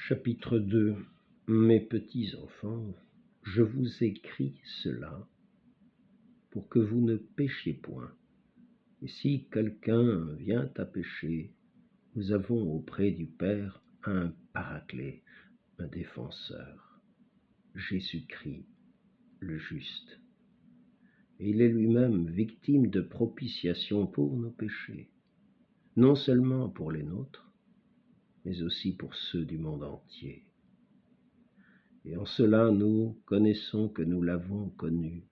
Chapitre 2. Mes petits enfants, je vous écris cela pour que vous ne péchiez point. Et si quelqu'un vient à pécher, nous avons auprès du Père un paraclet, un défenseur, Jésus-Christ, le juste. Et il est lui-même victime de propitiation pour nos péchés, non seulement pour les nôtres, mais aussi pour ceux du monde entier. Et en cela, nous connaissons que nous l'avons connu,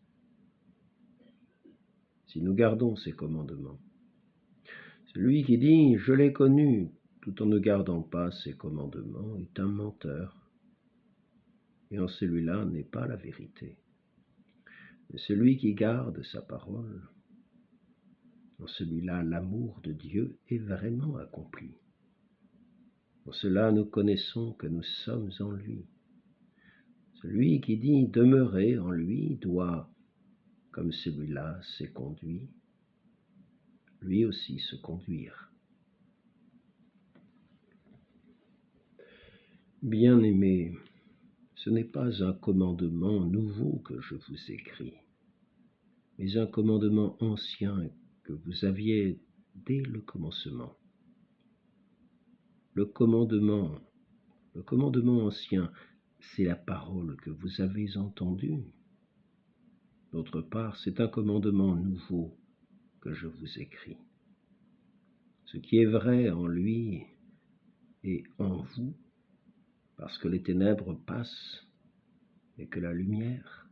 si nous gardons ses commandements. Celui qui dit « je l'ai connu » tout en ne gardant pas ses commandements est un menteur. Et en celui-là n'est pas la vérité. Mais celui qui garde sa parole, en celui-là l'amour de Dieu est vraiment accompli. En cela, nous connaissons que nous sommes en lui. Celui qui dit « demeurer en lui » doit, comme celui-là s'est conduit, lui aussi se conduire. Bien-aimés, ce n'est pas un commandement nouveau que je vous écris, mais un commandement ancien que vous aviez dès le commencement. Le commandement ancien, c'est la parole que vous avez entendue. D'autre part, c'est un commandement nouveau que je vous écris. Ce qui est vrai en lui et en vous, parce que les ténèbres passent et que la lumière,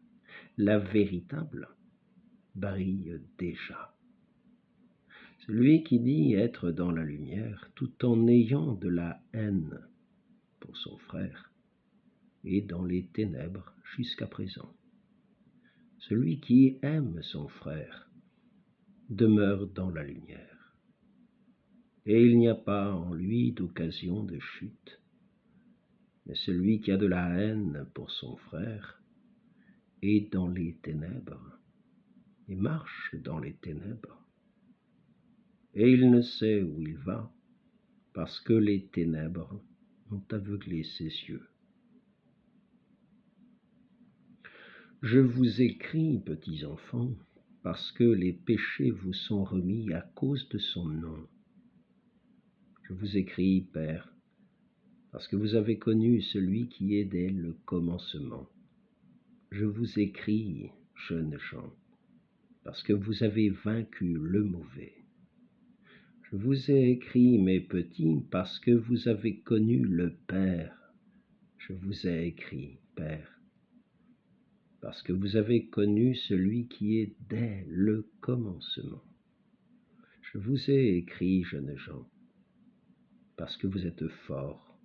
la véritable, brille déjà. Celui qui dit être dans la lumière tout en ayant de la haine pour son frère est dans les ténèbres jusqu'à présent. Celui qui aime son frère demeure dans la lumière, et il n'y a pas en lui d'occasion de chute. Mais celui qui a de la haine pour son frère est dans les ténèbres et marche dans les ténèbres. Et il ne sait où il va, parce que les ténèbres ont aveuglé ses yeux. Je vous écris, petits enfants, parce que les péchés vous sont remis à cause de son nom. Je vous écris, Père, parce que vous avez connu celui qui est dès le commencement. Je vous écris, jeunes gens, parce que vous avez vaincu le mauvais. Je vous ai écrit, mes petits, parce que vous avez connu le Père. Je vous ai écrit, Père, parce que vous avez connu celui qui est dès le commencement. Je vous ai écrit, jeunes gens, parce que vous êtes forts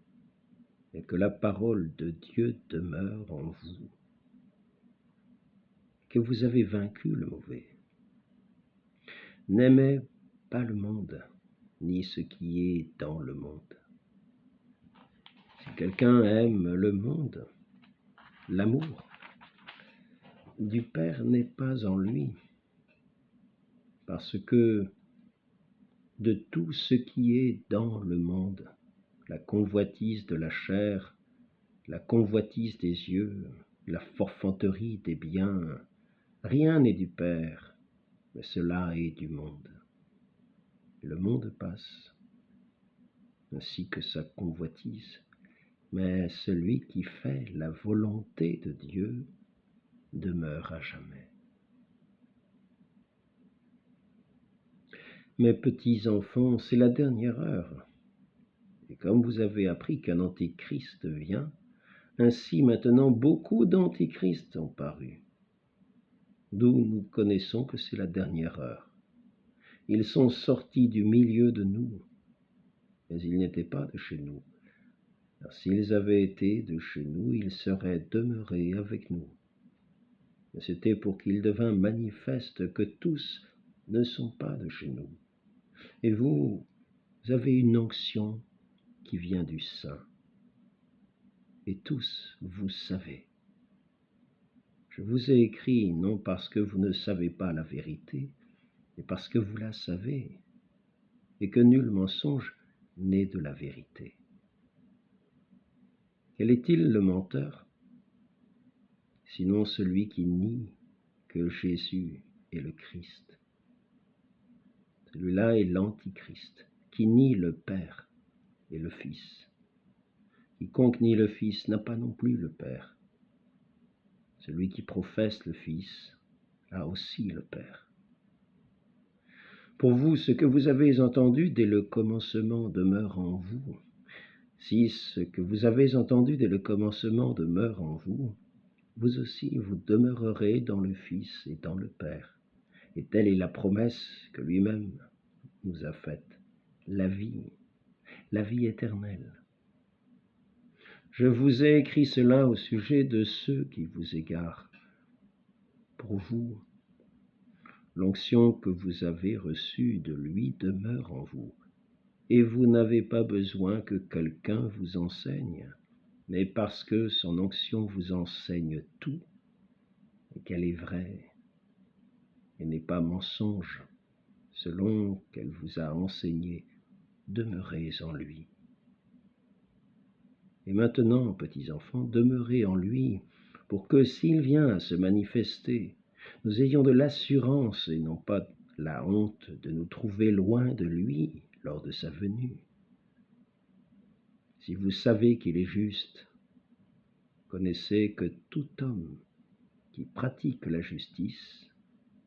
et que la parole de Dieu demeure en vous, que vous avez vaincu le mauvais. N'aimez pas le monde, ni ce qui est dans le monde. Si quelqu'un aime le monde, l'amour du Père n'est pas en lui, parce que de tout ce qui est dans le monde, la convoitise de la chair, la convoitise des yeux, la forfanterie des biens, rien n'est du Père, mais cela est du monde. Et le monde passe, ainsi que sa convoitise, mais celui qui fait la volonté de Dieu demeure à jamais. Mes petits enfants, c'est la dernière heure. Et comme vous avez appris qu'un antéchrist vient, ainsi maintenant beaucoup d'antéchrists ont paru. D'où nous connaissons que c'est la dernière heure. Ils sont sortis du milieu de nous, mais ils n'étaient pas de chez nous. Car s'ils avaient été de chez nous, ils seraient demeurés avec nous. Mais c'était pour qu'il devînt manifeste que tous ne sont pas de chez nous. Et vous avez une onction qui vient du Saint. Et tous, vous savez. Je vous ai écrit non parce que vous ne savez pas la vérité, mais parce que vous la savez, et que nul mensonge n'est de la vérité. Quel est-il le menteur? Sinon celui qui nie que Jésus est le Christ. Celui-là est l'Antichrist, qui nie le Père et le Fils. Quiconque nie le Fils n'a pas non plus le Père. Celui qui professe le Fils a aussi le Père. Pour vous, ce que vous avez entendu dès le commencement demeure en vous. Si ce que vous avez entendu dès le commencement demeure en vous, vous aussi vous demeurerez dans le Fils et dans le Père. Et telle est la promesse que lui-même nous a faite, la vie éternelle. Je vous ai écrit cela au sujet de ceux qui vous égarent. Pour vous, l'onction que vous avez reçue de lui demeure en vous, et vous n'avez pas besoin que quelqu'un vous enseigne, mais parce que son onction vous enseigne tout, et qu'elle est vraie, et n'est pas mensonge, selon qu'elle vous a enseigné, demeurez en lui. Et maintenant, petits enfants, demeurez en lui, pour que s'il vient à se manifester, nous ayons de l'assurance et non pas la honte de nous trouver loin de lui lors de sa venue. Si vous savez qu'il est juste, connaissez que tout homme qui pratique la justice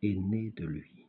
est né de lui.